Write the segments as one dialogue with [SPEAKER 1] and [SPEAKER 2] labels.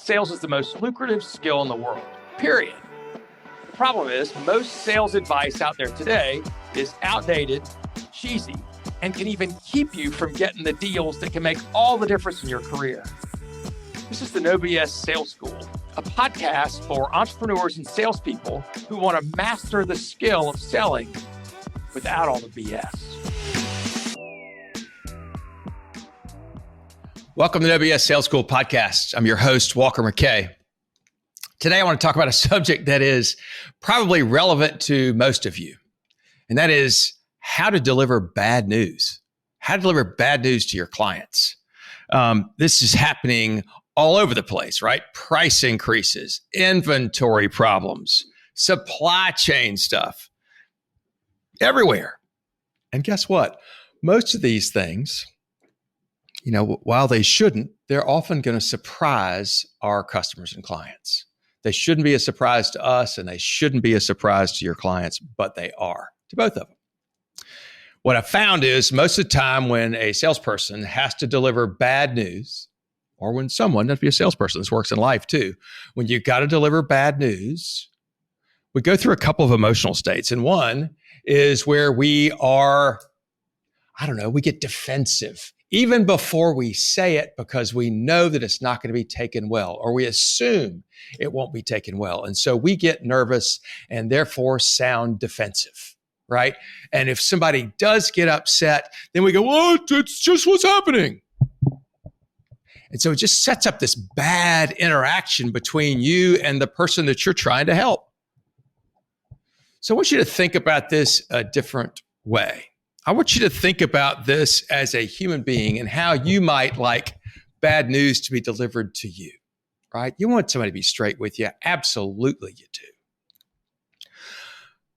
[SPEAKER 1] sales is the most lucrative skill in the world, period. The problem is most sales advice out there today is outdated, cheesy, and can even keep you from getting the deals that can make all the difference in your career. This is the No BS Sales School, a podcast for entrepreneurs and salespeople who want to master the skill of selling without all the BS.
[SPEAKER 2] Welcome to the No BS Sales School podcast. I'm your host, Walker McKay. Today, I want to talk about a subject that is probably relevant to most of you, and that is how to deliver bad news. How to deliver bad news to your clients. This is happening all over the place, right? Price increases, inventory problems, supply chain stuff, everywhere. And guess what? Most of these things, while they shouldn't, they're often going to surprise our customers and clients. They shouldn't be a surprise to us, and they shouldn't be a surprise to your clients, but they are to both of them. What I found is most of the time when a salesperson has to deliver bad news, or when someone, not to be a salesperson, this works in life too, when you've got to deliver bad news, we go through a couple of emotional states. And one is where we are, we get defensive even before we say it because we know that it's not going to be taken well, or we assume it won't be taken well. And so we get nervous and therefore sound defensive, right? And if somebody does get upset, then we go, "Oh, it's just what's happening." And so it just sets up this bad interaction between you and the person that you're trying to help. So I want you to think about this a different way. I want you to think about this as a human being and how you might like bad news to be delivered to you, right? You want somebody to be straight with you. Absolutely you do.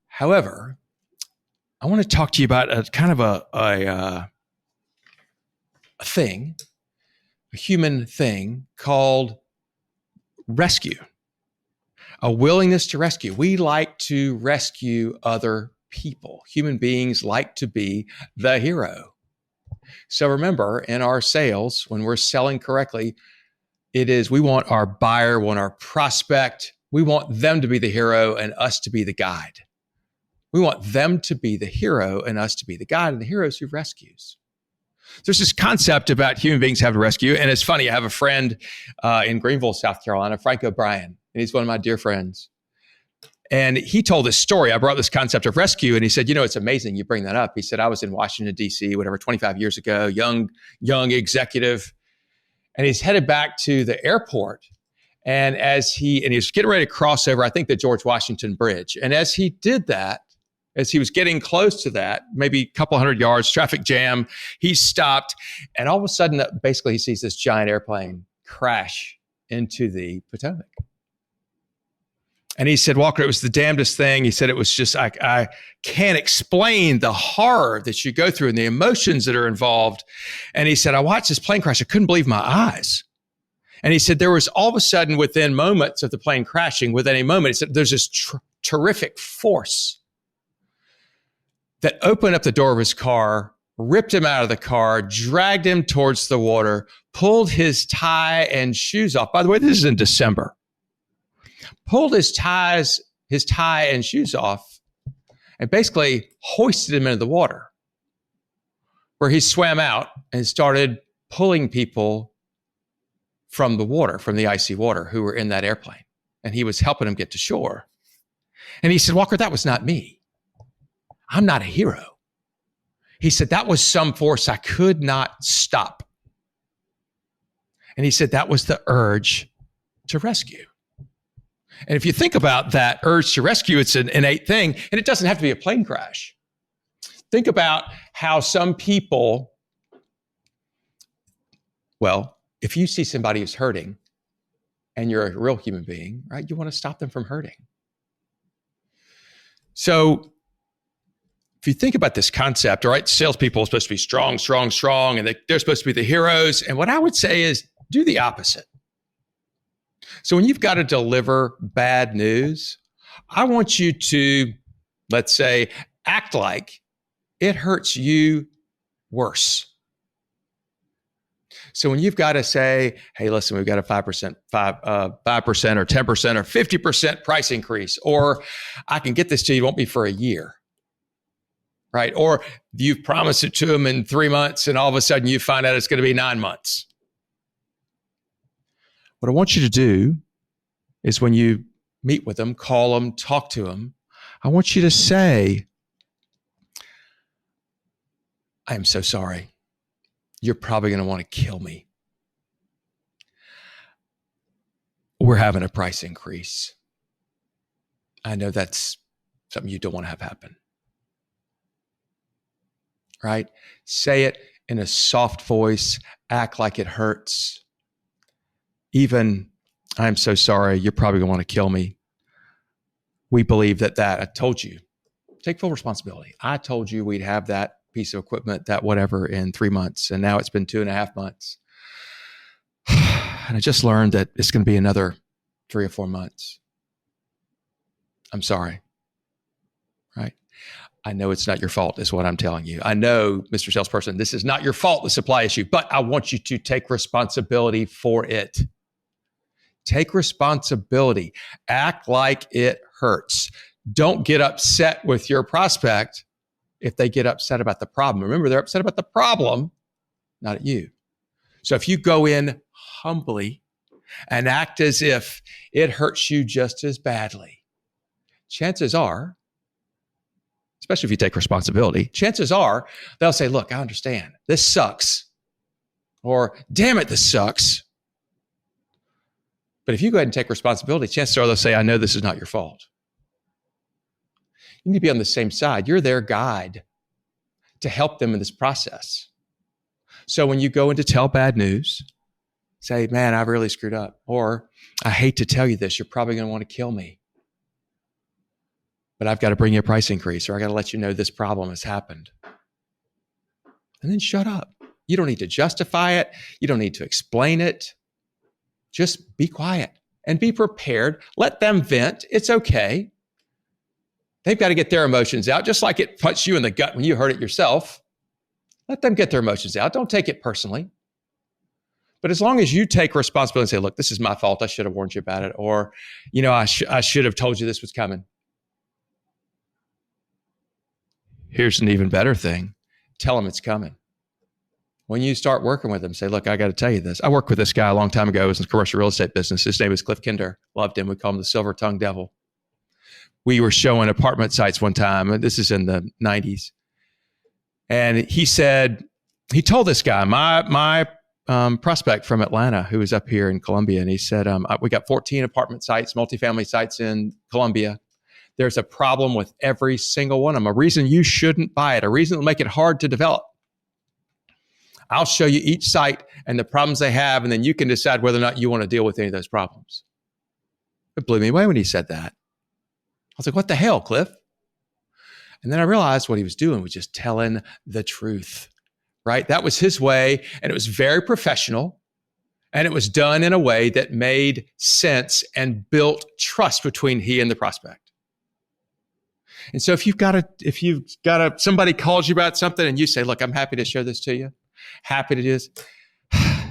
[SPEAKER 2] However, I want to talk to you about a kind of a thing, a human thing called rescue, a willingness to rescue. We like to rescue other people. Human beings like to be the hero. So remember, in our sales, when we're selling correctly, we want our buyer, we want our prospect, we want them to be the hero and us to be the guide. We want them to be the hero and us to be the guide, and the hero is who rescues. There's this concept about human beings having to rescue, and it's funny. I have a friend in Greenville, South Carolina, Frank O'Brien, and he's one of my dear friends. And he told this story. I brought this concept of rescue, and he said, it's amazing you bring that up. He said, I was in Washington, D.C., 25 years ago, young executive, and he's headed back to the airport. And he's getting ready to cross over, I think, the George Washington Bridge. And as he did that, as he was getting close to that, maybe a couple hundred yards, traffic jam, he stopped. And all of a sudden, basically, he sees this giant airplane crash into the Potomac. And he said, Walker, it was the damnedest thing. He said, it was just, I can't explain the horror that you go through and the emotions that are involved. And he said, I watched this plane crash. I couldn't believe my eyes. And he said, there was all of a sudden within moments of the plane crashing, within a moment, he said, there's this terrific force that opened up the door of his car, ripped him out of the car, dragged him towards the water, pulled his tie and shoes off. By the way, this is in December. Pulled his tie and shoes off and basically hoisted him into the water, where he swam out and started pulling people from the water, from the icy water, who were in that airplane. And he was helping them get to shore. And he said, Walker, that was not me. I'm not a hero. He said, that was some force I could not stop. And he said, that was the urge to rescue. And if you think about that urge to rescue, it's an innate thing, and it doesn't have to be a plane crash. Think about how some people, if you see somebody who's hurting and you're a real human being, right, you want to stop them from hurting. So if you think about this concept, all right, salespeople are supposed to be strong, and they're supposed to be the heroes. And what I would say is do the opposite. So when you've got to deliver bad news, I want you to, let's say, act like it hurts you worse. So when you've got to say, hey, listen, we've got a 5%, 5% or 10% or 50% price increase, or I can get this to you, it won't be for a year, right? Or you've promised it to them in 3 months and all of a sudden you find out it's going to be 9 months. What I want you to do is when you meet with them, call them, talk to them, I want you to say, I am so sorry. You're probably going to want to kill me. We're having a price increase. I know that's something you don't want to have happen. Right? Say it in a soft voice, act like it hurts. Even, I'm so sorry, you're probably going to want to kill me. We believe that I told you, take full responsibility. I told you we'd have that piece of equipment, that whatever, in 3 months. And now it's been 2.5 months. And I just learned that it's going to be another 3 or 4 months. I'm sorry. Right? I know it's not your fault, is what I'm telling you. I know, Mr. Salesperson, this is not your fault, the supply issue, but I want you to take responsibility for it. Take responsibility. Act like it hurts. Don't get upset with your prospect if they get upset about the problem. Remember, they're upset about the problem, not at you. So if you go in humbly and act as if it hurts you just as badly, chances are, especially if you take responsibility, chances are they'll say, look, I understand. This sucks. Or, damn it, this sucks. But if you go ahead and take responsibility, chances are they'll say, I know this is not your fault. You need to be on the same side. You're their guide to help them in this process. So when you go in to tell bad news, say, man, I've really screwed up. Or, I hate to tell you this, you're probably going to want to kill me. But I've got to bring you a price increase, or I got to let you know this problem has happened. And then shut up. You don't need to justify it. You don't need to explain it. Just be quiet and be prepared. Let them vent. It's okay. They've got to get their emotions out, just like it punched you in the gut when you heard it yourself. Let them get their emotions out. Don't take it personally. But as long as you take responsibility and say, look, this is my fault. I should have warned you about it. Or, I should have told you this was coming. Here's an even better thing. Tell them it's coming. When you start working with them, say, look, I got to tell you this. I worked with this guy a long time ago. He was in the commercial real estate business. His name was Cliff Kinder. Loved him. We call him the silver-tongued devil. We were showing apartment sites one time, and this is in the 90s. And he told this guy, my prospect from Atlanta, who was up here in Columbia, and he said, we got 14 apartment sites, multifamily sites in Columbia. There's a problem with every single one of them, a reason you shouldn't buy it, a reason that'll make it hard to develop. I'll show you each site and the problems they have, and then you can decide whether or not you want to deal with any of those problems. It blew me away when he said that. I was like, what the hell, Cliff? And then I realized what he was doing was just telling the truth, right? That was his way, and it was very professional, and it was done in a way that made sense and built trust between he and the prospect. And so if you've got somebody calls you about something and you say, look, I'm happy to share this to you. Happy to do this.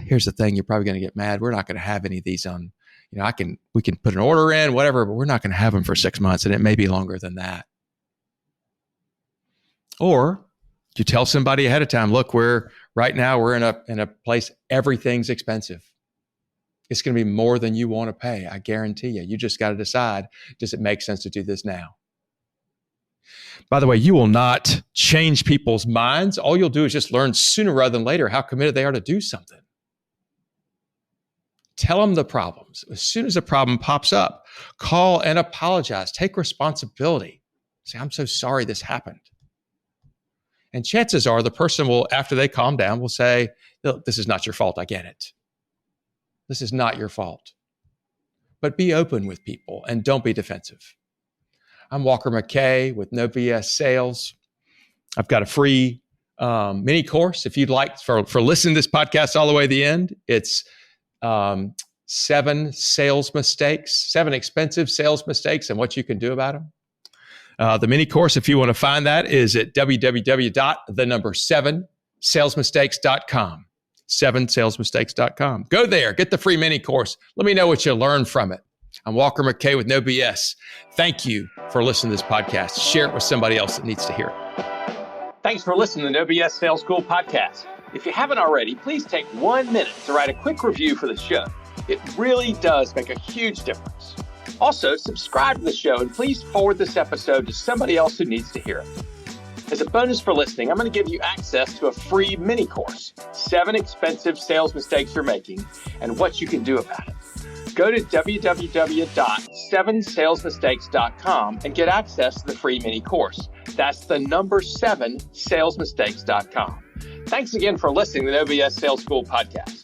[SPEAKER 2] Here's the thing. You're probably going to get mad. We're not going to have any of these on, we can put an order in, whatever, but we're not going to have them for 6 months, and it may be longer than that. Or you tell somebody ahead of time, look, right now we're in a place, everything's expensive. It's going to be more than you want to pay. I guarantee you. You just got to decide, does it make sense to do this now? By the way, you will not change people's minds. All you'll do is just learn sooner rather than later how committed they are to do something. Tell them the problems. As soon as a problem pops up, call and apologize. Take responsibility. Say, I'm so sorry this happened. And chances are the person will, after they calm down, will say, look, this is not your fault. I get it. This is not your fault. But be open with people and don't be defensive. I'm Walker McKay with No BS Sales. I've got a free mini course. If you'd like for listening to this podcast all the way to the end, it's 7 expensive sales mistakes and what you can do about them. The mini course, if you want to find that, is at www.7salesmistakes.com. 7salesmistakes.com. Go there, get the free mini course. Let me know what you learned from it. I'm Walker McKay with No BS. Thank you for listening to this podcast. Share it with somebody else that needs to hear it.
[SPEAKER 1] Thanks for listening to No BS Sales School podcast. If you haven't already, please take 1 minute to write a quick review for the show. It really does make a huge difference. Also, subscribe to the show and please forward this episode to somebody else who needs to hear it. As a bonus for listening, I'm going to give you access to a free mini course, 7 expensive sales mistakes you're making and what you can do about it. Go to www.7salesmistakes.com and get access to the free mini course. That's the number 7salesmistakes.com. Thanks again for listening to the No BS Sales School podcast.